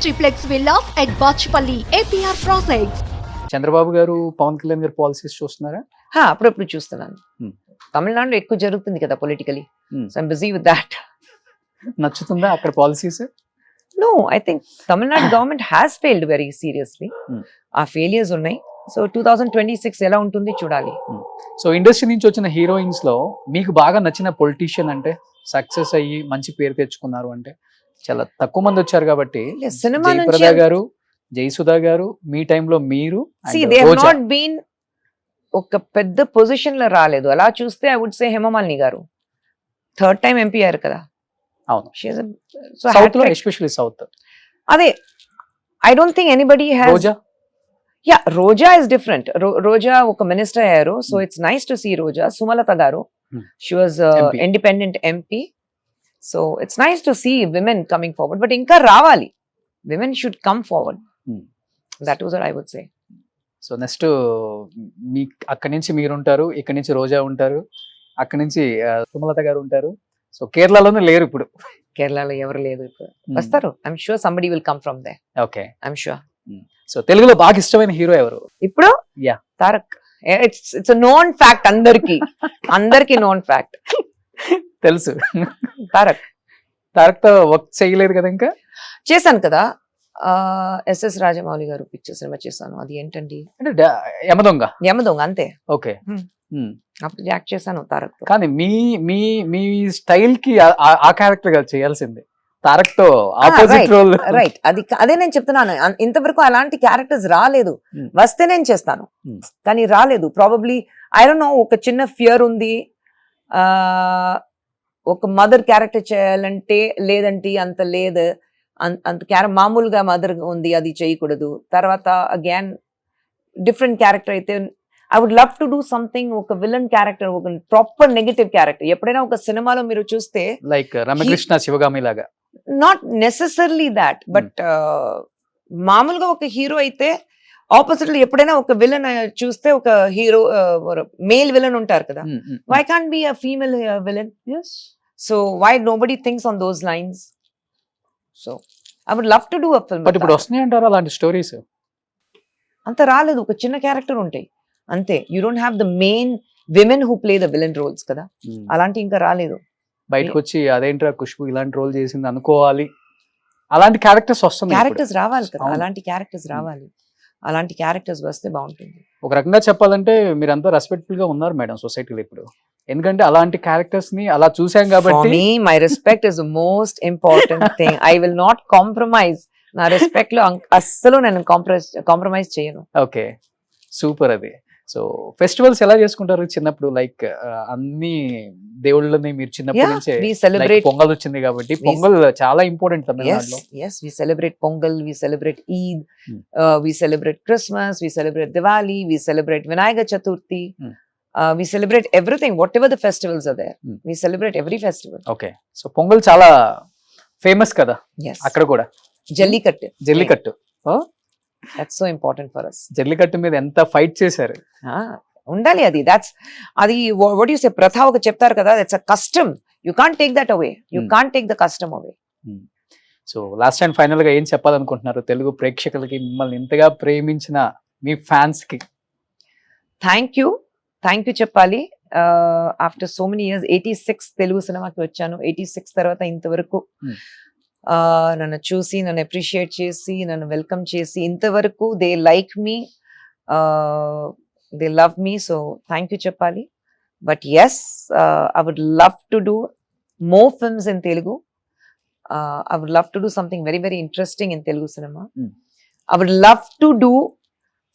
triplex villas at Bachpalli, APR Projects. Chandrababu గారు పవన్ కళ్యాణ్ గారు policies చూస్తున్నారా? అప్పుడప్పుడు చూస్తున్నాను. Hmm. తమిళనాడులో ఎక్కువ జరుగుతుంది కదా politically. So I'm busy with that. నచ్చుతుందా అక్కడ policies? No, I think Tamil Nadu government has failed very seriously. ఆ ఫెయిలియర్స్ ఉన్నాయి. సో 2026 ఎలా ఉంటుంది చూడాలి. సో ఇండస్ట్రీ నుంచి వచ్చిన హీరోయిన్స్ లో మీకు బాగా నచ్చిన పొలిటీషియన్ అంటే, సక్సెస్ అయ్యి మంచి పేరు తెచ్చుకున్నారు అంటే? చాలా తక్కువ మంది వచ్చారు కాబట్టి సినిమా జయప్రద గారు, జయసుధా గారు, మీ టైంలో మీరు, దే హావ్ నాట్ బీన్ ఒక పెద్ద పొజిషన్ లో రాలేదు. అలా చూస్తే ఐ వుడ్ సే హేమమాలిని గారు 3rd టైం ఎంపీ అయ్యారు కదా. అవును, సౌత్ లో ఎస్పెషల్లీ సౌత్. అదే I don't think anybody has. Roja, yeah, Roja is different. Roja ఒక మినిస్టర్ అయ్యారు. So it's nice to see Roja. Sumalatha garu, she was independent MP. So it's nice to see women coming forward. But ఇంకా రావాలి. Women should come forward. That was what I would say. So next మీ అక్కడి నుంచి మీరు ఉంటారు, ఇక్కడ నుంచి రోజా ఉంటారు, అక్కడి నుంచి సుమలత గారు ఉంటారు. సో కేరళలోనే లేరు ఇప్పుడు. కేరళలో ఎవరు లేదు ఇప్పుడు. వస్తారు. I'm sure somebody will come from they. Okay, I'm sure. So తెలుగులో బాగా ఇష్టమైన హీరో ఎవరు ఇప్పుడు? Yeah, Tarak. It's known fact. అందరికి నోన్ ఫ్యాక్ట్. తెలుసు. తారక్ తో వర్క్ చేయలేదు కదా ఇంకా? చేశాను కదా, ఎస్ఎస్ రాజమౌళి గారు పిక్చర్ సినిమా చేశాను. అది ఏంటండి, అంటే యమదొంగ అంతే. ఓకే, అప్పుడు యాక్ట్ చేశాను తారక్ తో. కానీ మీ మీ మీ స్టైల్ కి ఆ క్యారెక్టర్ గా చేయాల్సింది. తారక్ తో ఆపోజిట్ రోల్. రైట్, అదే నేను చెప్తున్నాను. ఇంతవరకు అలాంటి క్యారెక్టర్స్ రాలేదు. వస్తే నేను చేస్తాను, కానీ రాలేదు. ప్రాబబ్లీ ఐ డోంట్ నో, ఒక చిన్న ఫియర్ ఉంది. ఒక మదర్ క్యారెక్టర్ చేయాలంటే లేదంటే అంత లేదు, అంత మామూలుగా మదర్ ఉంది, అది చేయకూడదు. తర్వాత అగైన్ డిఫరెంట్ క్యారెక్టర్ అయితే I would love to do something, ఒక విలన్ క్యారెక్టర్, ఒక ప్రాపర్ నెగటివ్ క్యారెక్టర్. ఎప్పుడైనా ఒక సినిమాలో మీరు చూస్తే లైక్ రమకృష్ణ శివగామి లాగా, నాట్ నెసెసర్లీ దాట్, బట్ మామూలుగా ఒక హీరో అయితే ఆపోజిట్ లో ఎప్పుడైనా ఒక విలన్ చూస్తే, ఒక హీరో మేల్ విలన్ ఉంటారు కదా, why can't be a female villain? So why nobody thinks on those lines? So I would love to do a film. But ఇప్పుడు వస్తున్నాయి అంటారా అలాంటి స్టోరీస్? అంత రాలేదు. ఒక చిన్న క్యారెక్టర్ ఉంటాయి అంతే. You don't have the main women who play the villain roles కదా, అలాంటి ఇంకా రాలేదు. బయటకు వచ్చి అదేంట్రా ఖుష్బు ఇలాంటి రోల్ చేసింది అనుకోవాలి, అలాంటి క్యారెక్టర్స్ వస్తుంది. క్యారెక్టర్స్ రావాలి కదా, అలాంటి క్యారెక్టర్స్ రావాలి. అలాంటి క్యారెక్టర్స్ వస్తే బాగుంటుంది. ఒక రకంగా చెప్పాలంటే మీరంతా రెస్పెక్ట్ఫుల్ గా ఉన్నారు మేడం సొసైటీలో ఇప్పుడు. ఎందుకంటే అలాంటి క్యారెక్టర్స్ ని అలా చూసాం కాబట్టి. My respect is the most important thing. I will not compromise. నా రెస్పెక్ట్ లో అస్సలు నేను కాంప్రమైజ్ చేయను. Okay, super. అది సో ఫెస్టివల్స్ ఎలా చేసుకుంటారు చిన్నప్పుడు? లైక్ అన్ని దేవుళ్ళని మీరు చిన్నప్పటి నుంచే సెలబ్రేట్. పొంగల్ వచ్చింది కాబట్టి పొంగల్ చాలా ఇంపార్టెంట్ తమిళనాడులో. Yes, we celebrate Pongal, we celebrate Eid, we celebrate Christmas, we celebrate Diwali, we celebrate Vinayaka Chaturthi, we celebrate everything, whatever the festivals are there. We celebrate every festival. Okay, so pongal చాలా famous కదా Yes. అక్కడ కూడా. Jallikattu That's so important for us. Jallikattu మీద ఎంత fight చేశారు. ఉండాలి అది. అది what you say, ప్రథ ఒక చెప్తారు కదా, that's a custom. You can't take that away. You can't take the custom away. So last and final గా ఏం చెప్పాలనుకుంటున్నారు తెలుగు ప్రేక్షకులకి, మిమ్మల్ని ఇంతగా ప్రేమించిన మీ ఫ్యాన్స్ కి? థ్యాంక్ యూ చెప్పాలి. After so many years 86 Telugu సినిమాకి వచ్చాను. 86 తర్వాత ఇంతవరకు నన్ను చూసి, నన్ను అప్రిషియేట్ చేసి, నన్ను వెల్కమ్ చేసి, ఇంతవరకు they like me, they love me. So thank you చెప్పాలి. But yes, I would love to do more films in Telugu. I would love to do something very, very interesting in Telugu cinema. I would love to do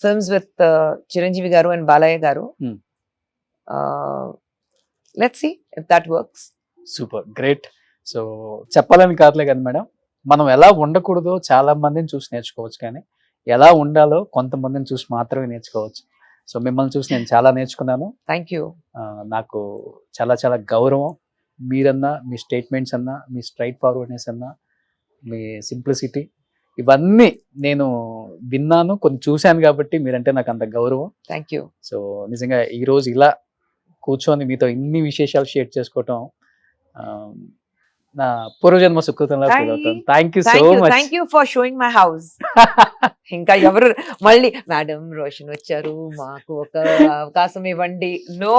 films with Chiranjeevi garu and Balaya garu. Let's see if that works. Super, great. So చెప్పాలని కాదులే కదా madam, మనం ఎలా ఉండకూడదో చాలా మందిని చూసి నేర్చుకోవచ్చు, కానీ ఎలా ఉండాలో కొంతమందిని చూసి మాత్రమే నేర్చుకోవచ్చు. సో మిమ్మల్ని చూసి నేను చాలా నేర్చుకున్నాను. Thank you. నాకు చాలా చాలా గౌరవం. మీరన్నా, మీ స్టేట్మెంట్స్ అన్నా, మీ స్ట్రైట్ ఫార్వర్డ్నెస్ అన్నా, మీ సింప్లిసిటీ, ఇవన్నీ నేను విన్నాను, కొన్ని చూశాను కాబట్టి మీరంటే నాకు అంత గౌరవం. Thank you. సో నిజంగా ఈరోజు ఇలా కూర్చొని మీతో ఇన్ని విశేషాలు షేర్ చేసుకోవటం నా పూర్వజన్మ సుకృతంలో ఫీల్ అవుతాను. Thank you so much. Thank you for showing my house. ఇంకా ఎవరు మళ్ళీ మేడం రోషన్ వచ్చారు, మాకు ఒక అవకాశం ఇవ్వండి. No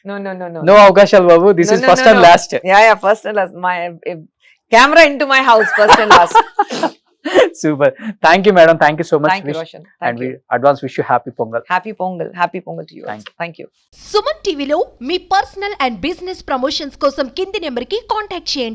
no no no no no అవకాశాలు బాబు. This is first and last. Yeah first and last. My camera into my house first and last. Super. Thank you madam. Thank you so much. Thank you Roshan. And we advance wish you happy Pongal. Happy Pongal to you. Thank you. Suman టీవీలో మీ personal and business promotions కోసం కింది నెంబర్కి contact చేయండి.